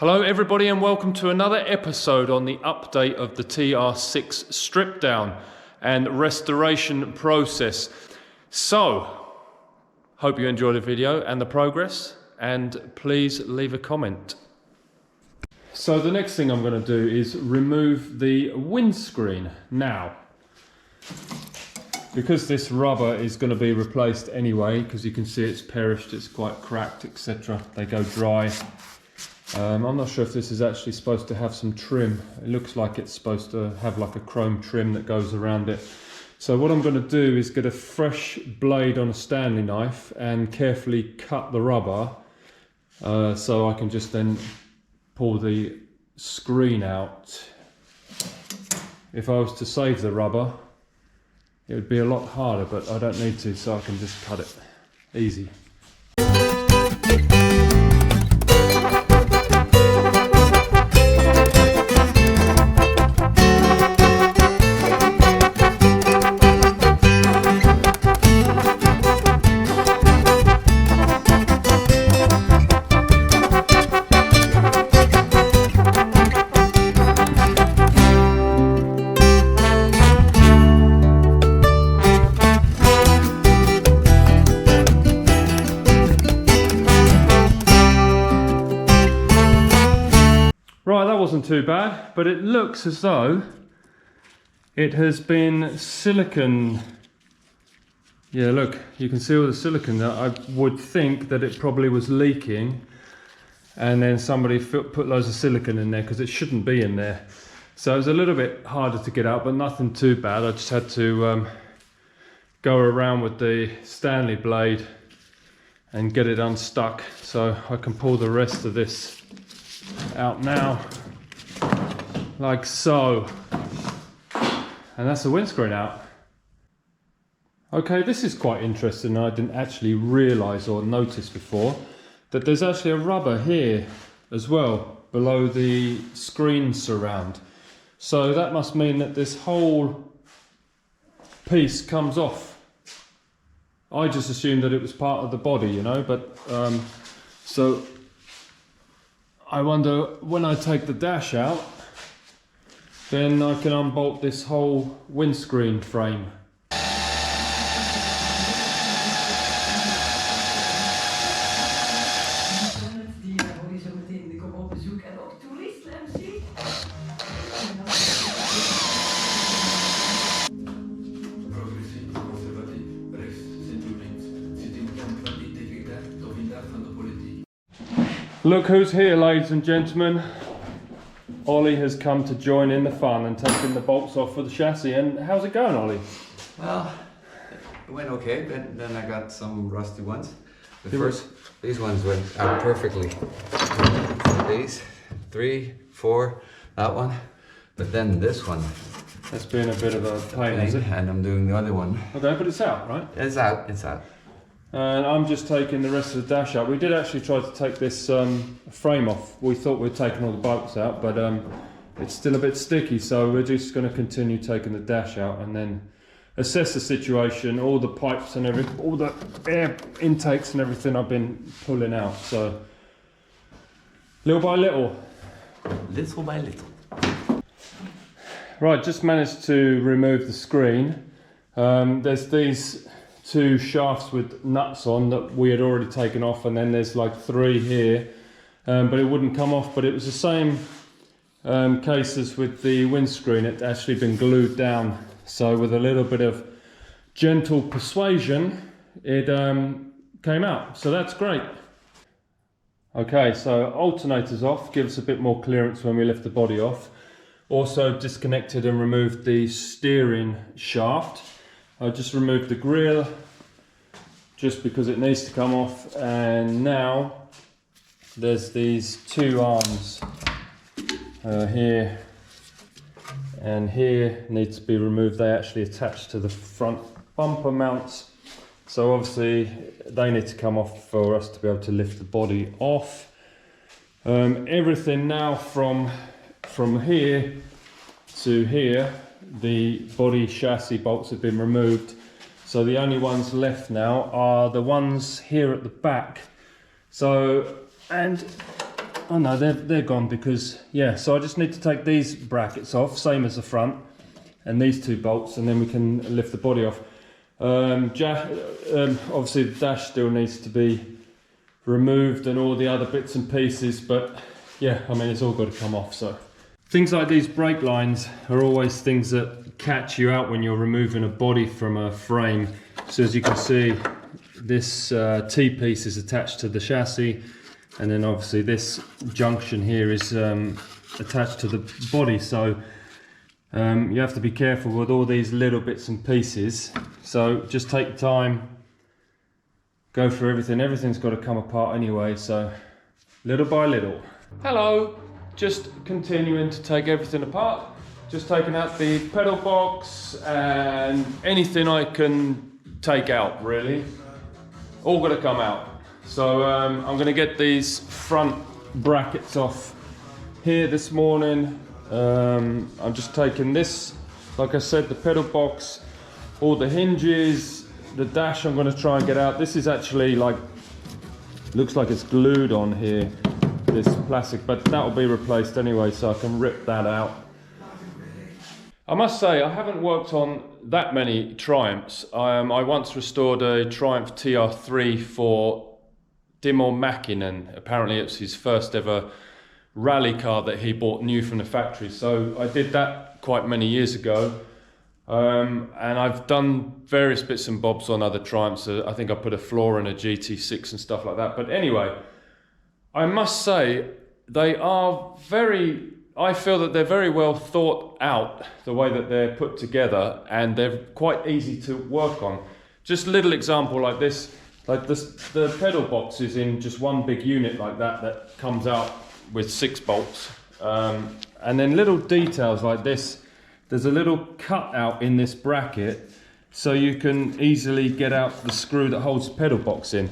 Hello everybody and welcome to another episode on the update of the TR6 strip down and restoration process. So, hope you enjoy the video and the progress, and please leave a comment. So the next thing I'm going to do is remove the windscreen now. Because this rubber is going to be replaced anyway, because you can see it's perished, it's quite cracked, etc. They go dry. I'm not sure if this is actually supposed to have some trim. It looks like it's supposed to have like a chrome trim that goes around it. So what I'm going to do is get a fresh blade on a Stanley knife and carefully cut the rubber so I can just then pull the screen out. If I was to save the rubber, it would be a lot harder, but I don't need to, so I can just cut it. Easy. Right, that wasn't too bad, but it looks as though it has been silicone. Yeah, look, you can see all the silicone there. I would think that it probably was leaking and then somebody put loads of silicone in there because it shouldn't be in there. So it was a little bit harder to get out, but nothing too bad. I just had to go around with the Stanley blade and get it unstuck so I can pull the rest of this out now, like so, and that's the windscreen out. Okay, this is quite interesting. I didn't actually realise or notice before that there's actually a rubber here as well below the screen surround, so that must mean that this whole piece comes off. I just assumed that it was part of the body, you know, but so I wonder, when I take the dash out, then I can unbolt this whole windscreen frame. Look who's here, ladies and gentlemen. Ollie has come to join in the fun and taking the bolts off for the chassis. And how's it going, Ollie? Well, it went okay, but then I got some rusty ones. These ones went out perfectly. These, 3, 4, that one. But then this one. That's been a bit of a pain, is it? And I'm doing the other one. Okay, but it's out, right? It's out, it's out. And I'm just taking the rest of the dash out. We did actually try to take this frame off. We thought we'd taken all the bolts out, but it's still a bit sticky, so we're just going to continue taking the dash out and then assess the situation. All the pipes and everything, all the air intakes and everything I've been pulling out, so little by little. Little by little. Right, just managed to remove the screen. There's these 2 shafts with nuts on that we had already taken off, and then there's like 3 here, but it wouldn't come off. But it was the same case as with the windscreen. It actually been glued down, so with a little bit of gentle persuasion it came out, so that's great. Okay, so alternators off, give us a bit more clearance when we lift the body off. Also disconnected and removed the steering shaft. I just removed the grille just because it needs to come off, and now there's these 2 arms here and here need to be removed. They actually attach to the front bumper mounts, so obviously they need to come off for us to be able to lift the body off. Everything now from here to here, the body chassis bolts have been removed, so the only ones left now are the ones here at the back. So, and oh no, they're gone because, yeah, so I just need to take these brackets off, same as the front, and these two bolts, and then we can lift the body off. Obviously the dash still needs to be removed and all the other bits and pieces, but yeah, I mean, it's all got to come off. So things like these brake lines are always things that catch you out when you're removing a body from a frame. So as you can see, this T-piece is attached to the chassis, and then obviously this junction here is attached to the body. So you have to be careful with all these little bits and pieces. So just take time, go through everything. Everything's got to come apart anyway, so little by little. Hello, just continuing to take everything apart. Just taking out the pedal box and anything I can take out, really. All got to come out. So I'm going to get these front brackets off here this morning. I'm just taking this, like I said, the pedal box, all the hinges, the dash I'm going to try and get out. This is actually like, looks like it's glued on here, this plastic, but that will be replaced anyway, so I can rip that out. I must say, I haven't worked on that many Triumphs. I once restored a Triumph TR3 for Timo Mäkinen. Apparently it's his first ever rally car that he bought new from the factory. So I did that quite many years ago. And I've done various bits and bobs on other Triumphs. I think I put a floor in a GT6 and stuff like that. But anyway, I must say they are I feel that they're very well thought out, the way that they're put together, and they're quite easy to work on. Just a little example like this, like this, the pedal box is in just one big unit like that comes out with 6 bolts. And then little details like this, there's a little cut out in this bracket, so you can easily get out the screw that holds the pedal box in.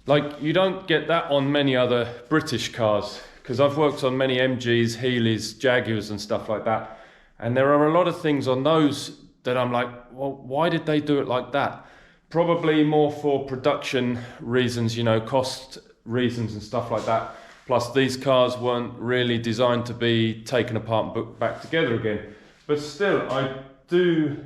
Like, you don't get that on many other British cars, because I've worked on many MGs, Healeys, Jaguars and stuff like that. And there are a lot of things on those that I'm like, well, why did they do it like that? Probably more for production reasons, you know, cost reasons and stuff like that. Plus these cars weren't really designed to be taken apart and put back together again. But still, I do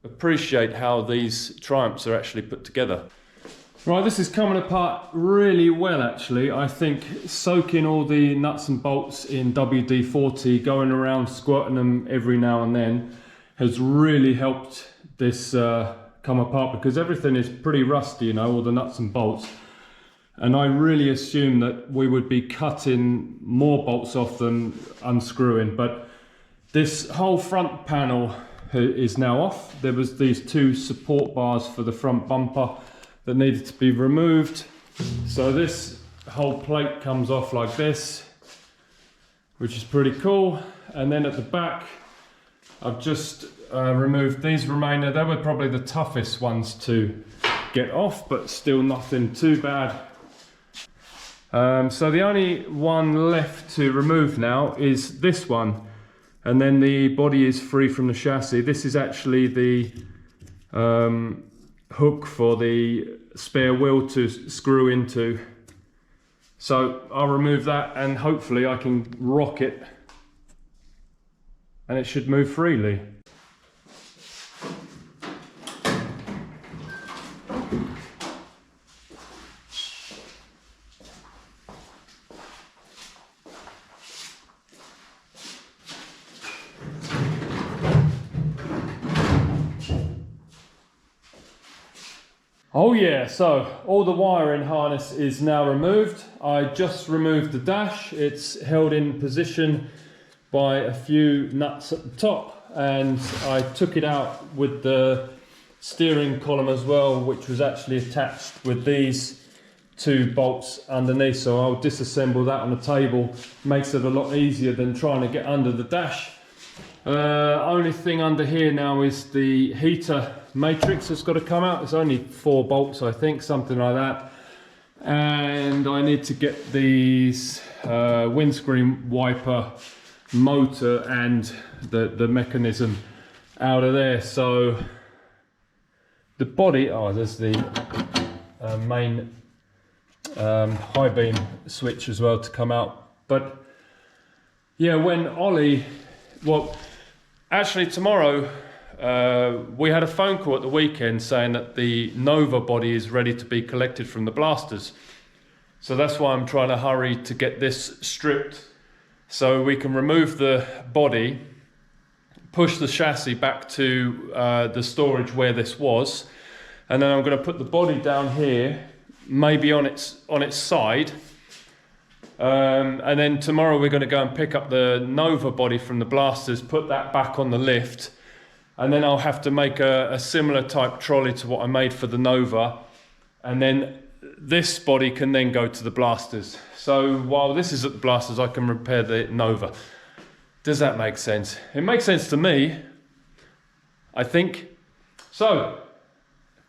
appreciate how these Triumphs are actually put together. Right, this is coming apart really well actually. I think soaking all the nuts and bolts in WD-40, going around squirting them every now and then, has really helped this come apart, because everything is pretty rusty, you know, all the nuts and bolts. And I really assumed that we would be cutting more bolts off than unscrewing, but this whole front panel is now off. There was these 2 support bars for the front bumper that needed to be removed. So this whole plate comes off like this, which is pretty cool. And then at the back, I've just removed these remainder. They were probably the toughest ones to get off, but still nothing too bad. So the only one left to remove now is this one. And then the body is free from the chassis. This is actually the hook for the spare wheel to screw into. So I'll remove that and hopefully I can rock it and it should move freely. Oh yeah, so all the wiring harness is now removed. I just removed the dash. It's held in position by a few nuts at the top, and I took it out with the steering column as well, which was actually attached with these 2 bolts underneath. So I'll disassemble that on the table. Makes it a lot easier than trying to get under the dash. Only thing under here now is the heater matrix that's got to come out. It's only 4 bolts, I think, something like that. And I need to get these windscreen wiper motor and the mechanism out of there. So the body, there's the main high beam switch as well to come out. But yeah, when Ollie, well, actually tomorrow, we had a phone call at the weekend saying that the Nova body is ready to be collected from the blasters. So that's why I'm trying to hurry to get this stripped so we can remove the body, push the chassis back to the storage where this was, and then I'm going to put the body down here, maybe on its side, and then tomorrow we're going to go and pick up the Nova body from the blasters, put that back on the lift, and then I'll have to make a similar type trolley to what I made for the Nova, and then this body can then go to the blasters. So while this is at the blasters, I can repair the Nova. Does that make sense? It makes sense to me, I think. So,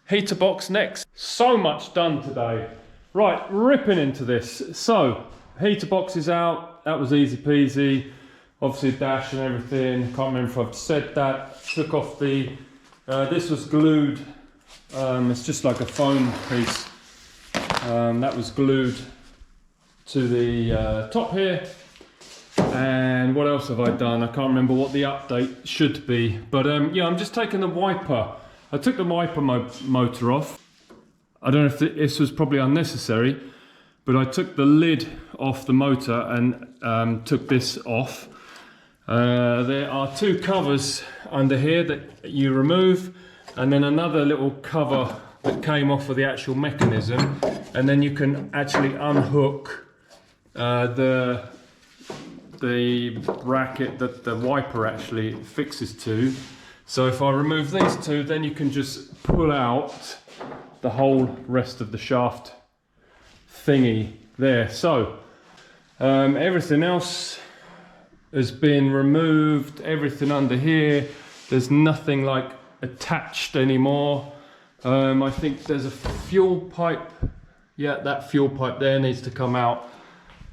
heater box next. So much done today. Right, ripping into this. So, heater box is out. That was easy peasy. Obviously dash and everything. Can't remember if I've said that. Took off the, this was glued. It's just like a foam piece. That was glued to the top here. And what else have I done? I can't remember what the update should be. But yeah, I'm just taking the wiper. I took the wiper motor off. I don't know if this was probably unnecessary, but I took the lid off the motor and took this off. There are two covers under here that you remove, and then another little cover that came off of the actual mechanism, and then you can actually unhook the bracket that the wiper actually fixes to. So if I remove these two, then you can just pull out the whole rest of the shaft thingy there. So everything else has been removed, everything under here, there's nothing like attached anymore. I think there's a fuel pipe, yeah, that fuel pipe there needs to come out,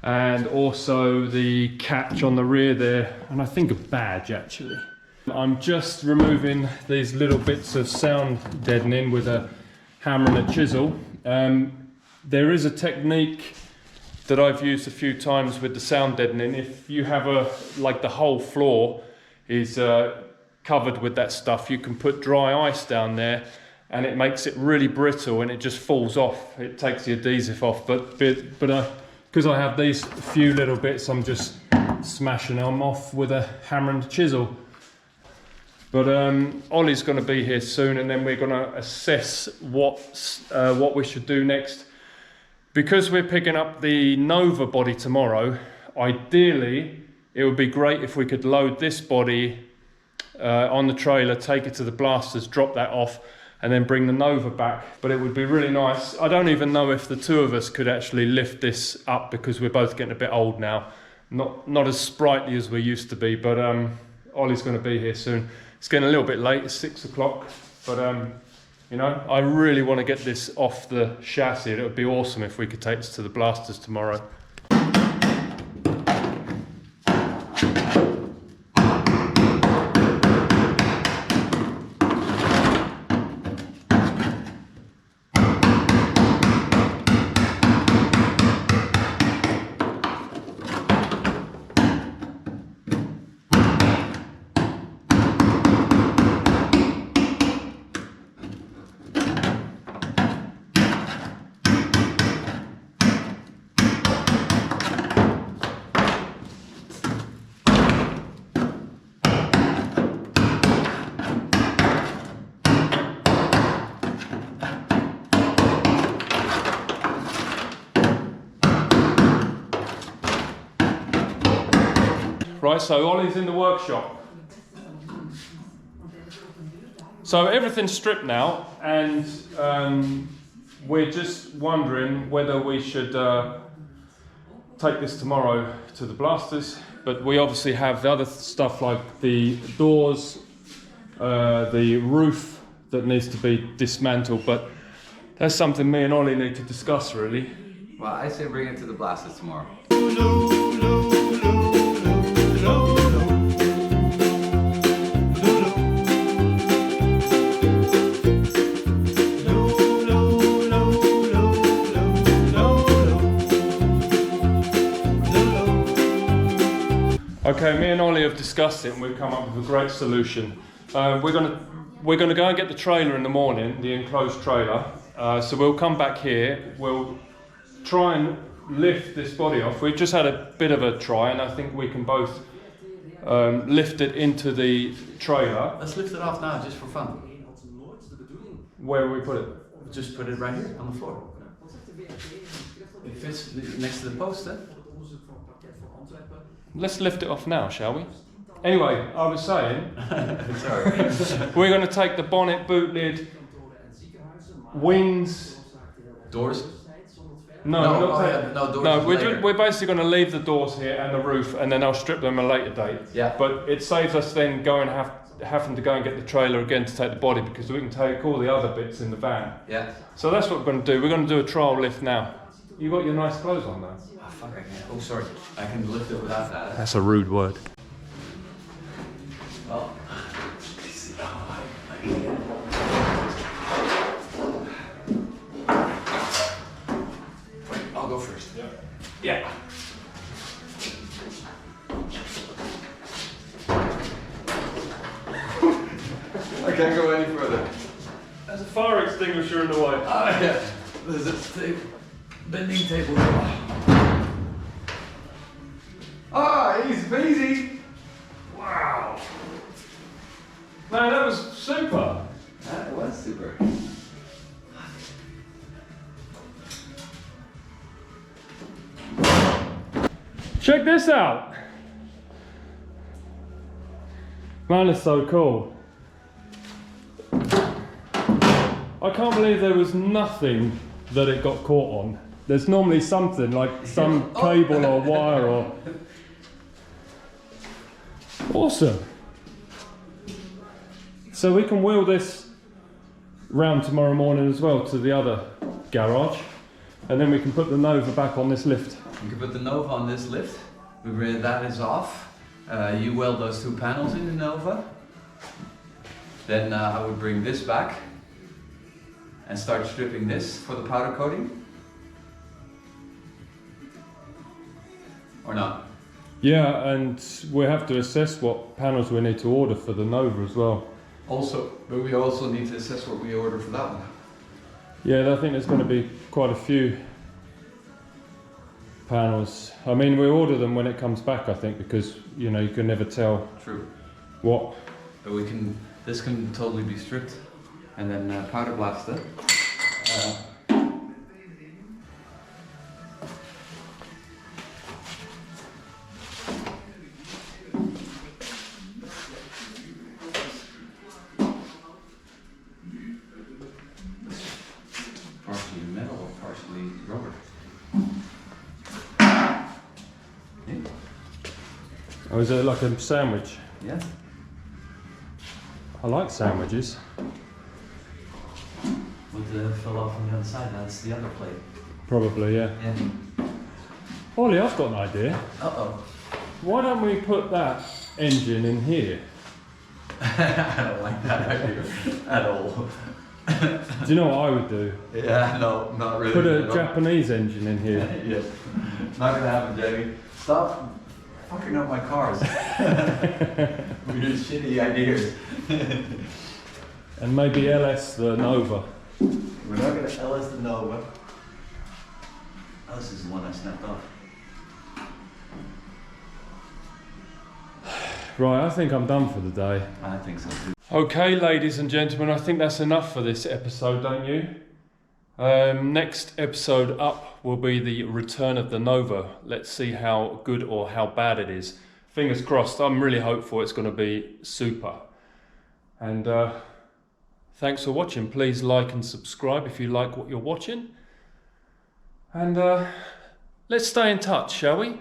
and also the catch on the rear there, and I think a badge actually. I'm just removing these little bits of sound deadening with a hammer and a chisel. There is a technique that I've used a few times with the sound deadening. If you have like the whole floor is covered with that stuff, you can put dry ice down there and it makes it really brittle and it just falls off. It takes the adhesive off, but because I have these few little bits, I'm just smashing them off with a hammer and chisel. But Ollie's going to be here soon, and then we're going to assess what we should do next. Because we're picking up the Nova body tomorrow, ideally it would be great if we could load this body on the trailer, take it to the blasters, drop that off, and then bring the Nova back. But it would be really nice. I don't even know if the two of us could actually lift this up, because we're both getting a bit old now. Not as sprightly as we used to be, but Ollie's going to be here soon. It's getting a little bit late, it's 6 o'clock, but you know, I really want to get this off the chassis. It would be awesome if we could take this to the blasters tomorrow. Right, so Ollie's in the workshop. So everything's stripped now, and we're just wondering whether we should take this tomorrow to the blasters. But we obviously have the other stuff like the doors, the roof that needs to be dismantled. But that's something me and Ollie need to discuss, really. Well, I say bring it to the blasters tomorrow. Okay, me and Ollie have discussed it and we've come up with a great solution. We're gonna go and get the trailer in the morning, the enclosed trailer. So we'll come back here, we'll try and lift this body off. We've just had a bit of a try and I think we can both lift it into the trailer. Let's lift it off now, just for fun. Where will we put it? Just put it right here on the floor. It fits next to the post, then. Let's lift it off now, shall we? Anyway, I was saying, Sorry. we're going to take the bonnet, boot lid, wings. Doors? No, doors. we're basically going to leave the doors here and the roof, and then I'll strip them at a later date. Yeah. But it saves us then having to go and get the trailer again to take the body, because we can take all the other bits in the van. Yeah. So that's what we're going to do. We're going to do a trial lift now. You got your nice clothes on now. Oh, fuck, I can't. Oh, sorry. I can lift it without that. That's a rude word. Well, wait, I'll go first. Yeah. I can't go any further. There's a fire extinguisher in the way. Ah, yeah. There's a bending table. Ah, easy peasy. Wow. Man, that was super. That was super. Check this out. Man, it's so cool. I can't believe there was nothing that it got caught on. There's normally something like some cable or wire or... Awesome. So we can wheel this round tomorrow morning as well to the other garage, and then we can put the Nova back on this lift. You can put the Nova on this lift. That is off. You weld those two panels in the Nova. Then I would bring this back and start stripping this for the powder coating. Or not? Yeah, and we have to assess what panels we need to order for the Nova as well. But we also need to assess what we order for that one. Yeah, I think there's going to be quite a few panels. I mean, we order them when it comes back, I think, because you know you can never tell. True. What. But this can totally be stripped and then powder blasted. Partially metal or partially rubber. Oh, is it like a sandwich? Yeah. I like sandwiches. Would fill off on the other side, that's the other plate. Probably, yeah. Yeah. Ollie, I've got an idea. Uh-oh. Why don't we put that engine in here? I don't like that idea at all. Do you know what I would do? Yeah, no, not really. Put a Japanese engine in here. Yeah. Not gonna happen, Jamie. Stop fucking up my cars. With your shitty ideas. And maybe LS the Nova. We're not gonna LS the Nova. Oh, this is the one I snapped off. Right, I think I'm done for the day. I think so too. Okay, ladies and gentlemen, I think that's enough for this episode, don't you? Next episode up will be the return of the Nova. Let's see how good or how bad it is. Fingers crossed, I'm really hopeful it's going to be super. And thanks for watching. Please like and subscribe if you like what you're watching. And let's stay in touch, shall we?